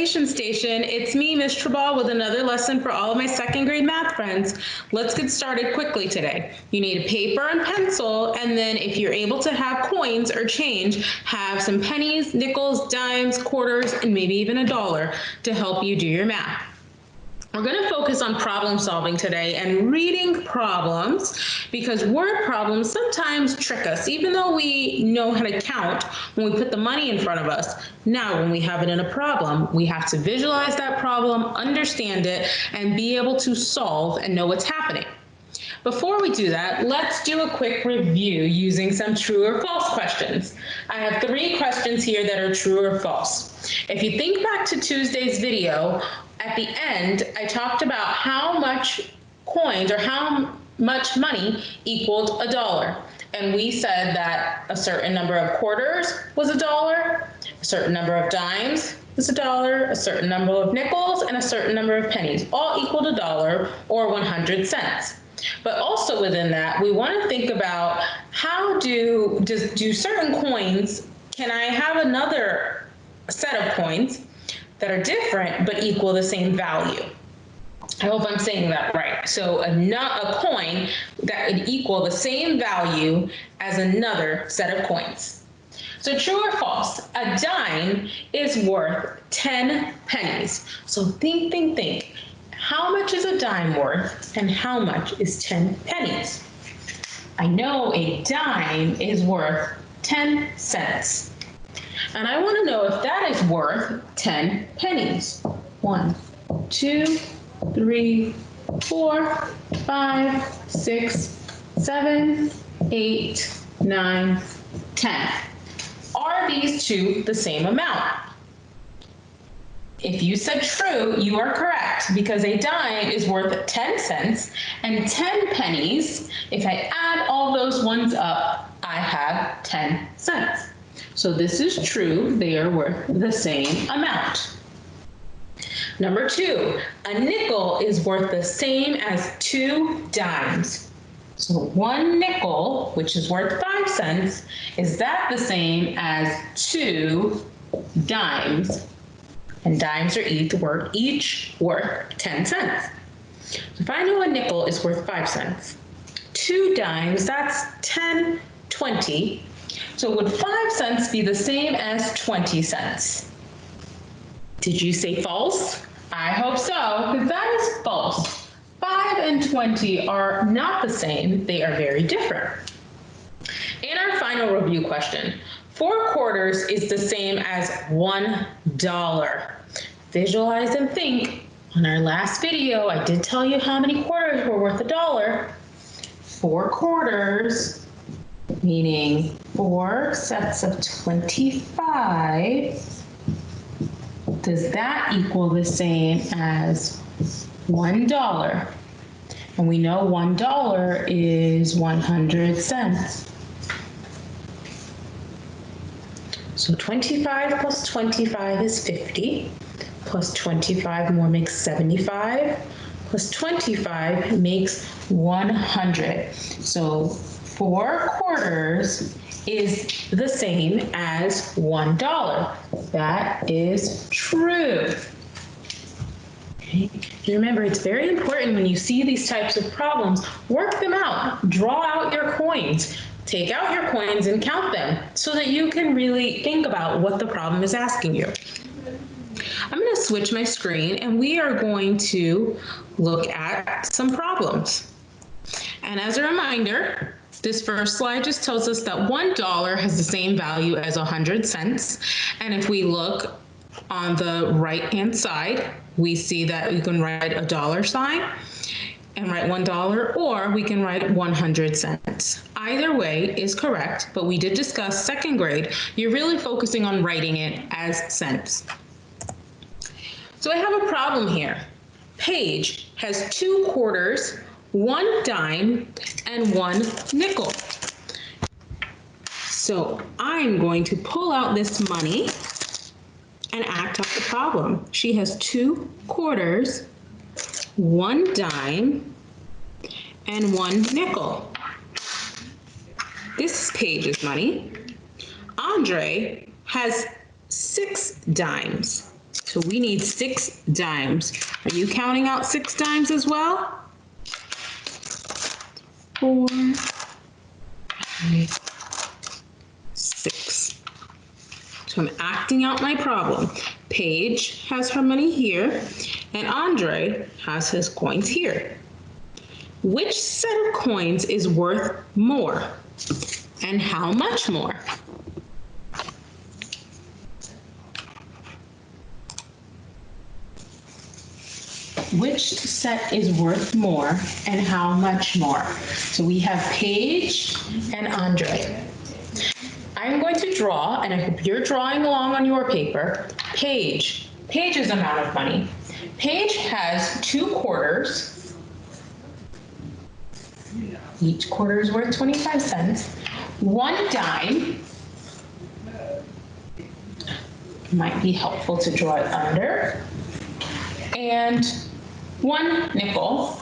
Information Station. It's me, Ms. Trabal, with another lesson for all of my second grade math friends. Let's get started quickly today. You need a paper and pencil, and then if you're able to have coins or change, have some pennies, nickels, dimes, quarters, and maybe even $1 to help you do your math. We're going to focus on problem solving today and reading problems, because word problems sometimes trick us, even though we know how to count when we put the money in front of us. Now, when we have it in a problem, we have to visualize that problem, understand it, and be able to solve and know what's happening. Before we do that, let's do a quick review using some true or false questions. I have 3 questions here that are true or false. If you think back to Tuesday's video, at the end, I talked about how much coins or how much money equaled $1. And we said that a certain number of quarters was $1, a certain number of dimes was $1, a certain number of nickels, and a certain number of pennies, all equaled $1 or 100 cents. But also within that, we want to think about how do certain coins, can I have another set of coins that are different but equal the same value? I hope I'm saying that right. So a coin that would equal the same value as another set of coins. So true or false, a dime is worth 10 pennies. So think. How much is a dime worth and how much is 10 pennies? I know a dime is worth 10 cents. And I want to know if that is worth 10 pennies. 1, 2, 3, 4, 5, 6, 7, 8, 9, 10. Are these two the same amount? If you said true, you are correct, because a dime is worth 10 cents, and 10 pennies, if I add all those ones up, I have 10 cents. So this is true, they are worth the same amount. Number 2, a nickel is worth the same as 2 dimes. So 1 nickel, which is worth 5 cents, is that the same as 2 dimes? And dimes are each worth 10 cents. So if I know a nickel is worth 5 cents, 2 dimes, that's 10, 20. So would 5 cents be the same as 20 cents? Did you say false? I hope so, because that is false. 5 and 20 are not the same, they are very different. In our final review question, 4 quarters is the same as $1. Visualize and think. On our last video, I did tell you how many quarters were worth $1. 4 quarters, meaning 4 sets of 25. Does that equal the same as $1? And we know $1 is 100 cents. So 25 plus 25 is 50, plus 25 more makes 75, plus 25 makes 100. So 4 quarters is the same as $1. That is true. Okay. Remember, it's very important when you see these types of problems, work them out, draw out your coins. Take out your coins and count them so that you can really think about what the problem is asking you. I'm going to switch my screen and we are going to look at some problems. And as a reminder, this first slide just tells us that $1 has the same value as 100 cents. And if we look on the right-hand side, we see that we can write a dollar sign and write $1, or we can write 100 cents. Either way is correct, but we did discuss second grade. You're really focusing on writing it as cents. So I have a problem here. Paige has 2 quarters, 1 dime, and 1 nickel. So I'm going to pull out this money and act out the problem. She has 2 quarters, 1 dime, and 1 nickel. This is Paige's money. Andre has 6 dimes. So we need 6 dimes. Are you counting out 6 dimes as well? 4, 5, 6. So I'm acting out my problem. Paige has her money here, and Andre has his coins here. Which set of coins is worth more, and how much more? Which set is worth more and how much more? So we have Paige and Andre. I'm going to draw, and I hope you're drawing along on your paper, Paige's amount of money. Paige has 2 quarters. Each quarter is worth 25 cents. 1 dime. Might be helpful to draw it under. And 1 nickel.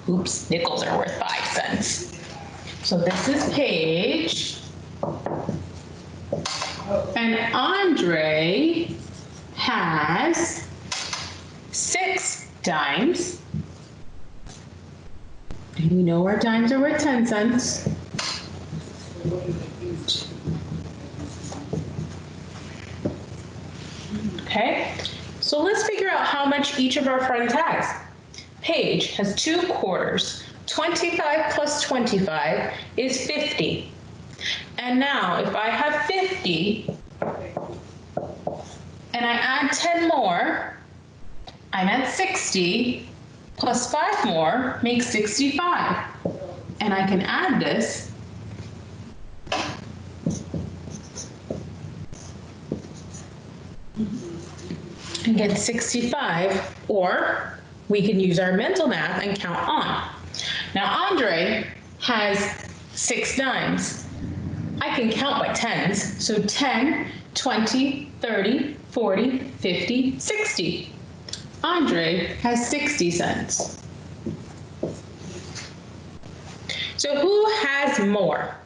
Oops, nickels are worth 5 cents. So this is Paige. And Andre has 6 dimes. And we know our dimes are worth 10 cents. Okay, so let's figure out how much each of our friends has. Paige has 2 quarters. 25 plus 25 is 50. And now if I have 50 and I add 10 more, I'm at 60, plus 5 more makes 65. And I can add this and get 65, or we can use our mental math and count on. Now Andre has 6 dimes. I can count by tens, so 10, 20, 30, 40, 50, 60. Andre has 60 cents. So who has more?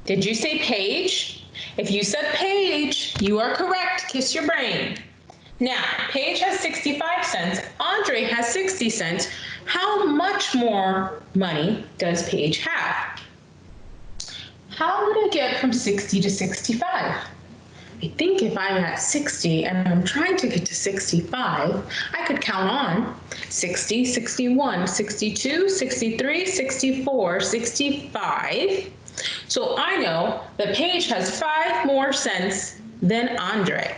Did you say Paige? If you said Paige, you are correct. Kiss your brain. Now, Paige has 65 cents. Andre has 60 cents. How much more money does Paige have? How would I get from 60 to 65? I think if I'm at 60 and I'm trying to get to 65, I could count on 60, 61, 62, 63, 64, 65. So I know that Paige has 5 more cents than Andre.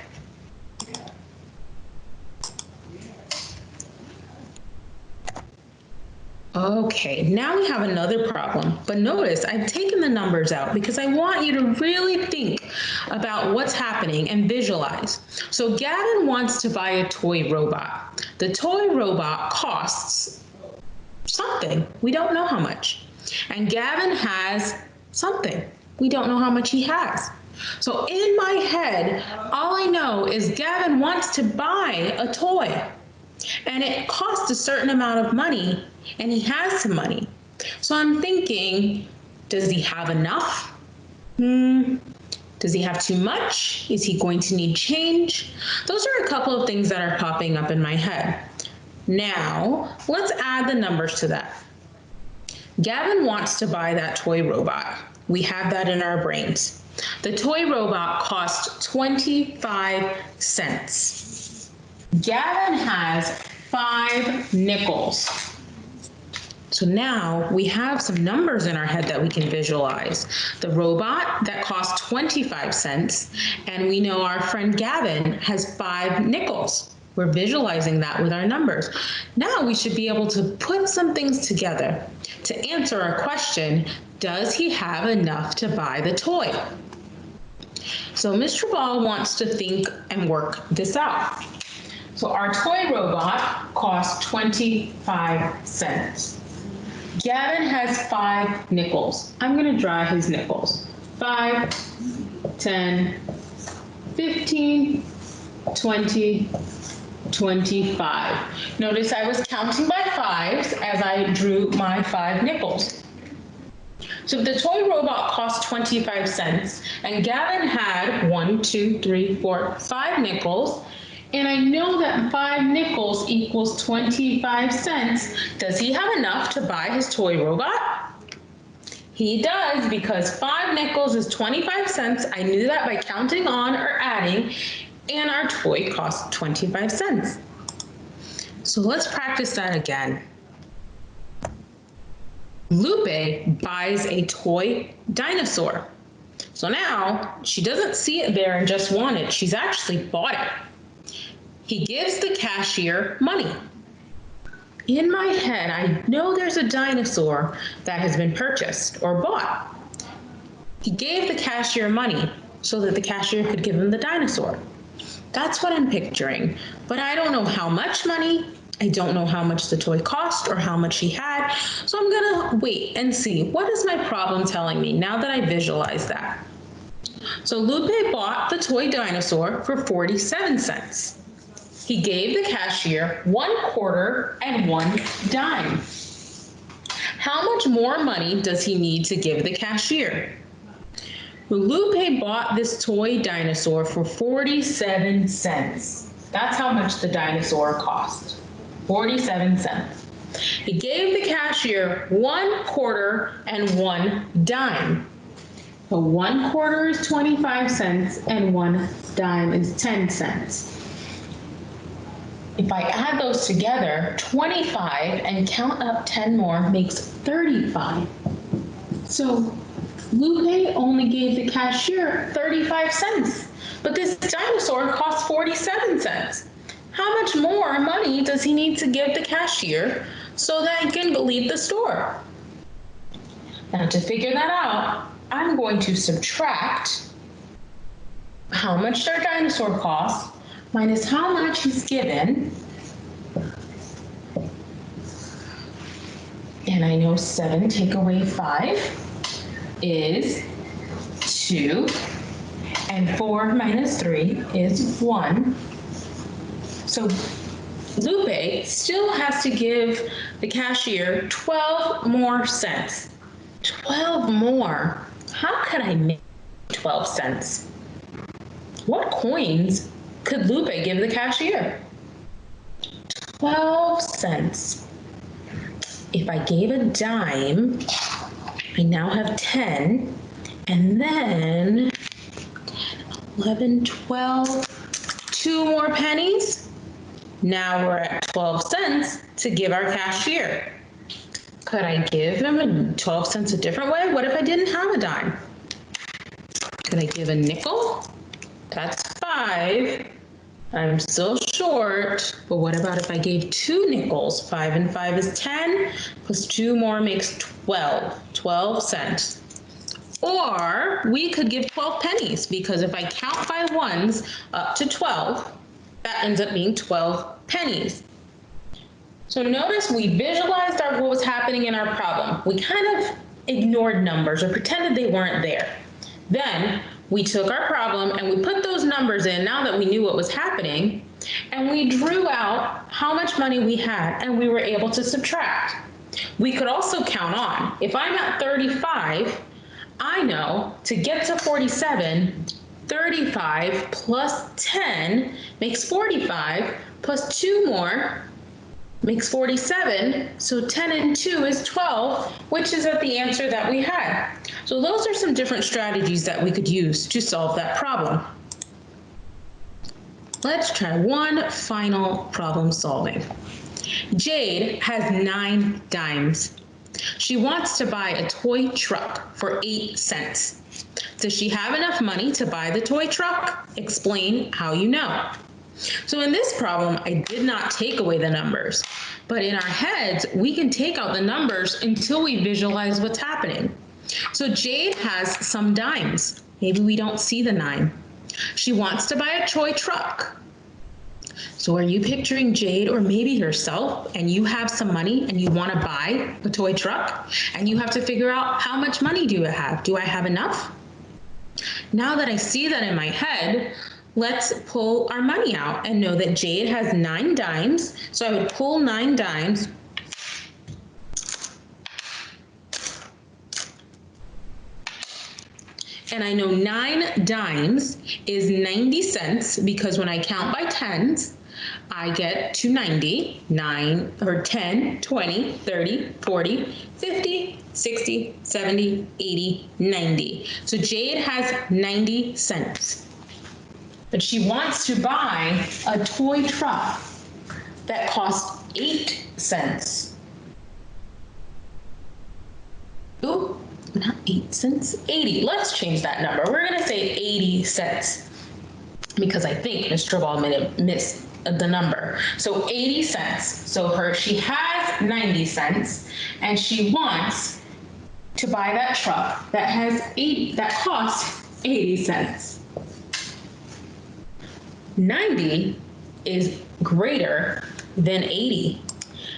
Okay, now we have another problem, but notice I've taken the numbers out because I want you to really think about what's happening and visualize. So Gavin wants to buy a toy robot. The toy robot costs something. We don't know how much. And Gavin has something. We don't know how much he has. So in my head, all I know is Gavin wants to buy a toy. And it costs a certain amount of money, and he has some money. So I'm thinking, does he have enough? Does he have too much? Is he going to need change? Those are a couple of things that are popping up in my head. Now, let's add the numbers to that. Gavin wants to buy that toy robot. We have that in our brains. The toy robot cost 25 cents. Gavin has 5 nickels. So now we have some numbers in our head that we can visualize. The robot that costs 25 cents, and we know our friend Gavin has 5 nickels. We're visualizing that with our numbers. Now we should be able to put some things together to answer our question, does he have enough to buy the toy? So Mr. Ball wants to think and work this out. So our toy robot costs 25 cents. Gavin has 5 nickels. I'm going to draw his nickels. 5, 10, 15, 20, 25. Notice I was counting by 5s as I drew my 5 nickels. So if the toy robot cost 25 cents and Gavin had 1, 2, 3, 4, 5 nickels, and I know that 5 nickels equals 25 cents, does he have enough to buy his toy robot? He does, because 5 nickels is 25 cents. I knew that by counting on or adding, and our toy cost 25 cents. So let's practice that again. Lupe buys a toy dinosaur. So now she doesn't see it there and just want it. She's actually bought it. He gives the cashier money. In my head, I know there's a dinosaur that has been purchased or bought. He gave the cashier money so that the cashier could give him the dinosaur. That's what I'm picturing, but I don't know how much money. I don't know how much the toy cost or how much he had, so I'm gonna wait and see. What is my problem telling me now that I visualize that? So Lupe bought the toy dinosaur for 47 cents. He gave the cashier 1 quarter and 1 dime. How much more money does he need to give the cashier? Well, Lupe bought this toy dinosaur for 47 cents. That's how much the dinosaur cost. 47 cents. He gave the cashier 1 quarter and 1 dime. So 1 quarter is 25 cents and 1 dime is 10 cents. If I add those together, 25 and count up 10 more makes 35. So Lupe only gave the cashier 35 cents, but this dinosaur costs 47 cents. How much more money does he need to give the cashier so that he can leave the store? Now, to figure that out, I'm going to subtract how much their dinosaur costs minus how much he's given. And I know 7 take away 5 is 2, and 4 minus 3 is 1. So Lupe still has to give the cashier 12 more cents. 12 more. How could I make 12 cents? What coins could Lupe give the cashier? 12 cents. If I gave a dime, I now have 10, and then 11, 12, 2 more pennies. Now we're at 12 cents to give our cashier. Could I give him 12 cents a different way? What if I didn't have a dime? Could I give a nickel? That's 5. I'm still short, but what about if I gave 2 nickels? 5 and 5 is 10, plus 2 more makes 12 cents. Or we could give 12 pennies, because if I count by ones up to 12, that ends up being 12 pennies. So notice we visualized what was happening in our problem. We kind of ignored numbers or pretended they weren't there. Then we took our problem and we put those numbers in now that we knew what was happening, and we drew out how much money we had, and we were able to subtract. We could also count on. If I'm at 35, I know to get to 47, 35 plus 10 makes 45, plus 2 more makes 47, so 10 and 2 is 12, which is the answer that we had. So those are some different strategies that we could use to solve that problem. Let's try one final problem solving. Jade has 9 dimes. She wants to buy a toy truck for 8 cents. Does she have enough money to buy the toy truck? Explain how you know. So in this problem, I did not take away the numbers, but in our heads, we can take out the numbers until we visualize what's happening. So Jade has some dimes. Maybe we don't see the 9. She wants to buy a toy truck. So are you picturing Jade or maybe yourself, and you have some money and you want to buy a toy truck, and you have to figure out how much money do I have? Do I have enough? Now that I see that in my head, let's pull our money out and know that Jade has 9 dimes. So I would pull 9 dimes. And I know 9 dimes is 90 cents because when I count by tens, I get to 90, 9 or 10, 20, 30, 40, 50, 60, 70, 80, 90. So Jade has 90 cents. But she wants to buy a toy truck that costs 8 cents. Ooh, not 8 cents, 80. Let's change that number. We're gonna say 80 cents because I think Ms. Tribal missed the number. So 80 cents. So she has 90 cents and she wants to buy that truck that costs 80 cents. 90 is greater than 80.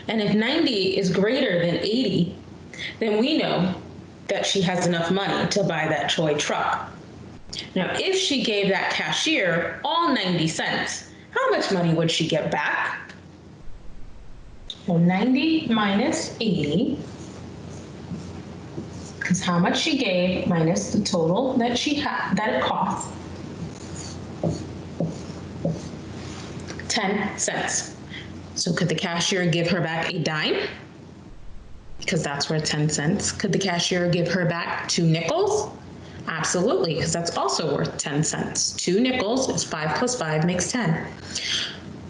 And if 90 is greater than 80, then we know that she has enough money to buy that toy truck. Now, if she gave that cashier all 90 cents, how much money would she get back? Well, 90 minus 80 is how much she gave minus the total that it cost. 10 cents. So could the cashier give her back a dime? Because that's worth 10 cents. Could the cashier give her back 2 nickels? Absolutely, because that's also worth 10 cents. 2 nickels is 5 plus 5 makes 10.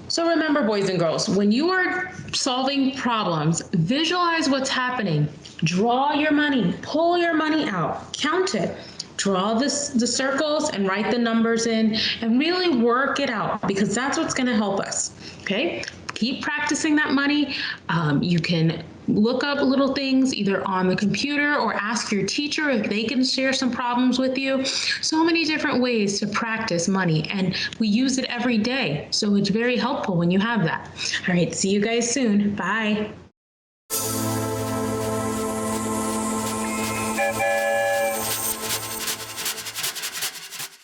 So remember, boys and girls, when you are solving problems, visualize what's happening. Draw your money, pull your money out, count it. Draw the circles and write the numbers in and really work it out because that's what's going to help us. Okay? Keep practicing that money. You can look up little things either on the computer or ask your teacher if they can share some problems with you. So many different ways to practice money, and we use it every day. So it's very helpful when you have that. All right, see you guys soon. Bye.